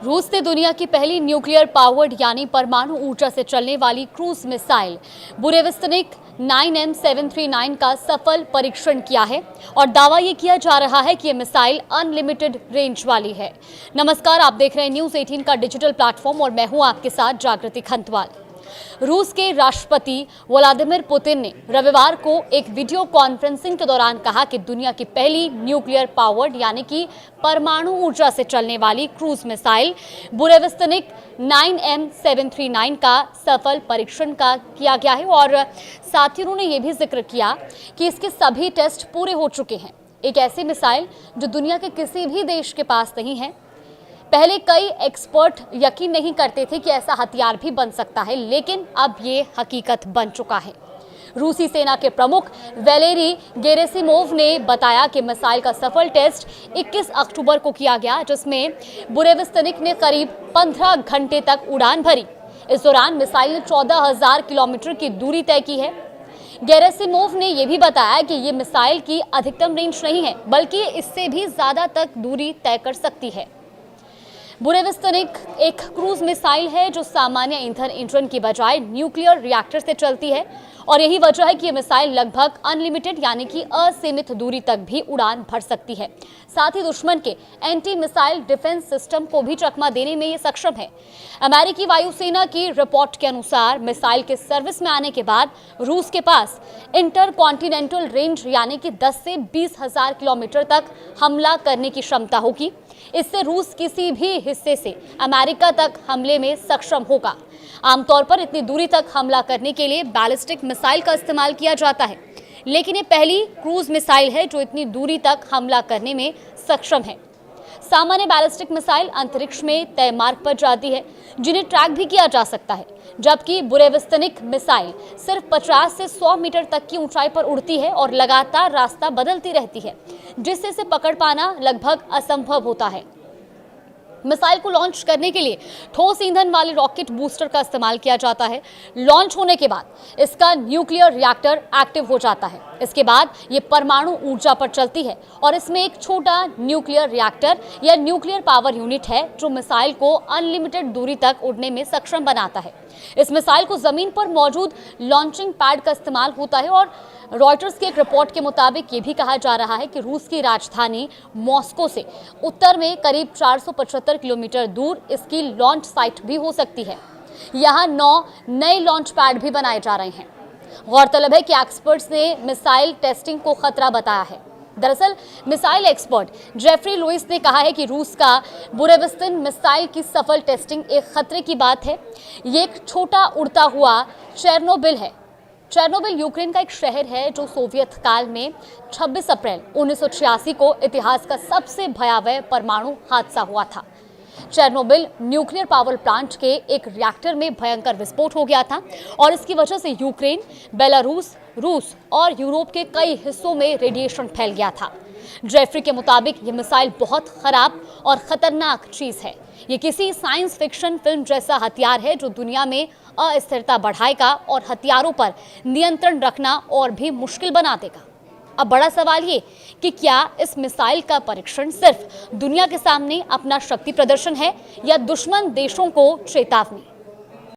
रूस ने दुनिया की पहली न्यूक्लियर पावर्ड यानी परमाणु ऊर्जा से चलने वाली क्रूज मिसाइल बुरेविस्तनिक 9M739 का सफल परीक्षण किया है और दावा ये किया जा रहा है कि ये मिसाइल अनलिमिटेड रेंज वाली है। नमस्कार, आप देख रहे हैं न्यूज़ 18 का डिजिटल प्लेटफॉर्म और मैं हूं आपके साथ जागृति खंतवाल। रूस के राष्ट्रपति व्लादिमीर पुतिन ने रविवार को एक वीडियो कॉन्फ्रेंसिंग के दौरान कहा कि दुनिया की पहली न्यूक्लियर पावर्ड यानी कि परमाणु ऊर्जा से चलने वाली क्रूज मिसाइल बुरेविस्तनिक 9M739 का सफल परीक्षण किया गया है और साथ ही उन्होंने ये भी जिक्र किया कि इसके सभी टेस्ट पूरे हो चुके हैं। एक ऐसी मिसाइल जो दुनिया के किसी भी देश के पास नहीं है। पहले कई एक्सपर्ट यकीन नहीं करते थे कि ऐसा हथियार भी बन सकता है, लेकिन अब ये हकीकत बन चुका है। रूसी सेना के प्रमुख वैलेरी गेरेसिमोव ने बताया कि मिसाइल का सफल टेस्ट 21 अक्टूबर को किया गया, जिसमें बुरेविस्तनिक ने करीब 15 घंटे तक उड़ान भरी। इस दौरान मिसाइल ने 14,000 किलोमीटर की दूरी तय की है। गेरेसिमोव ने यह भी बताया कि ये मिसाइल की अधिकतम रेंज नहीं है, बल्कि इससे भी ज्यादा तक दूरी तय कर सकती है। बुरेविस्तनिक एक क्रूज मिसाइल है जो सामान्य ईंधन इंजन की बजाय न्यूक्लियर रिएक्टर से चलती है और यही वजह है कि यह मिसाइल लगभग अनलिमिटेड यानी कि असीमित दूरी तक भी उड़ान भर सकती है। साथ ही दुश्मन के एंटी मिसाइल डिफेंस सिस्टम को भी चकमा देने में ये सक्षम है। अमेरिकी वायुसेना की रिपोर्ट के अनुसार मिसाइल के सर्विस में आने के बाद रूस के पास इंटर कॉन्टिनेंटल रेंज यानी कि 10 से 20,000 किलोमीटर तक हमला करने की क्षमता होगी। इससे रूस किसी भी हिस्से से अमेरिका तक हमले में सक्षम होगा। आमतौर पर इतनी दूरी तक हमला करने के लिए बैलिस्टिक मिसाइल का इस्तेमाल किया जाता है, लेकिन ये पहली क्रूज मिसाइल है जो इतनी दूरी तक हमला करने में सक्षम है। सामान्य बैलिस्टिक मिसाइल अंतरिक्ष में तय मार्ग पर जाती है, जिन्हें ट्रैक भी किया जा सकता है, जबकि बुरेविस्तनिक मिसाइल सिर्फ 50 से 100 मीटर तक की ऊंचाई पर उड़ती है और लगातार रास्ता बदलती रहती है, जिससे इसे पकड़ पाना लगभग असंभव होता है। मिसाइल को लॉन्च करने के लिए ठोस ईंधन वाले रॉकेट बूस्टर का इस्तेमाल किया जाता है। लॉन्च होने के बाद इसका न्यूक्लियर रिएक्टर एक्टिव हो जाता है। इसके बाद ये परमाणु ऊर्जा पर चलती है और इसमें एक छोटा न्यूक्लियर रिएक्टर या न्यूक्लियर पावर यूनिट है जो मिसाइल को अनलिमिटेड दूरी तक उड़ने में सक्षम बनाता है। इस मिसाइल को जमीन पर मौजूद लॉन्चिंग पैड का इस्तेमाल होता है और रॉयटर्स की एक रिपोर्ट के मुताबिक ये भी कहा जा रहा है कि रूस की राजधानी मॉस्को से उत्तर में करीब 475 किलोमीटर दूर इसकी लॉन्च साइट भी हो सकती है। यहाँ 9 नए लॉन्च पैड भी बनाए जा रहे हैं। गौरतलब है कि एक्सपर्ट्स ने मिसाइल टेस्टिंग को खतरा बताया है। दरअसल मिसाइल एक्सपर्ट जेफरी लुइस ने कहा है कि रूस का बुरेविस्तिन मिसाइल की सफल टेस्टिंग एक खतरे की बात है। ये एक छोटा उड़ता हुआ चेरनोबिल है। चेरनोबिल यूक्रेन का एक शहर है जो सोवियत काल में 26 अप्रैल 1986 को इतिहास का सबसे भयावह परमाणु हादसा हुआ था। चेरनोबिल न्यूक्लियर पावर प्लांट के एक रिएक्टर में भयंकर विस्फोट हो गया था और इसकी वजह से यूक्रेन, बेलारूस, रूस और यूरोप के कई हिस्सों में रेडिएशन फैल गया था। जेफरी के मुताबिक ये मिसाइल बहुत खराब और खतरनाक चीज है। ये किसी साइंस फिक्शन फिल्म जैसा हथियार है जो दुनिया में अस्थिरता बढ़ाएगा और हथियारों पर नियंत्रण रखना और भी मुश्किल बना देगा। अब बड़ा सवाल ये कि क्या इस मिसाइल का परीक्षण सिर्फ दुनिया के सामने अपना शक्ति प्रदर्शन है या दुश्मन देशों को चेतावनी।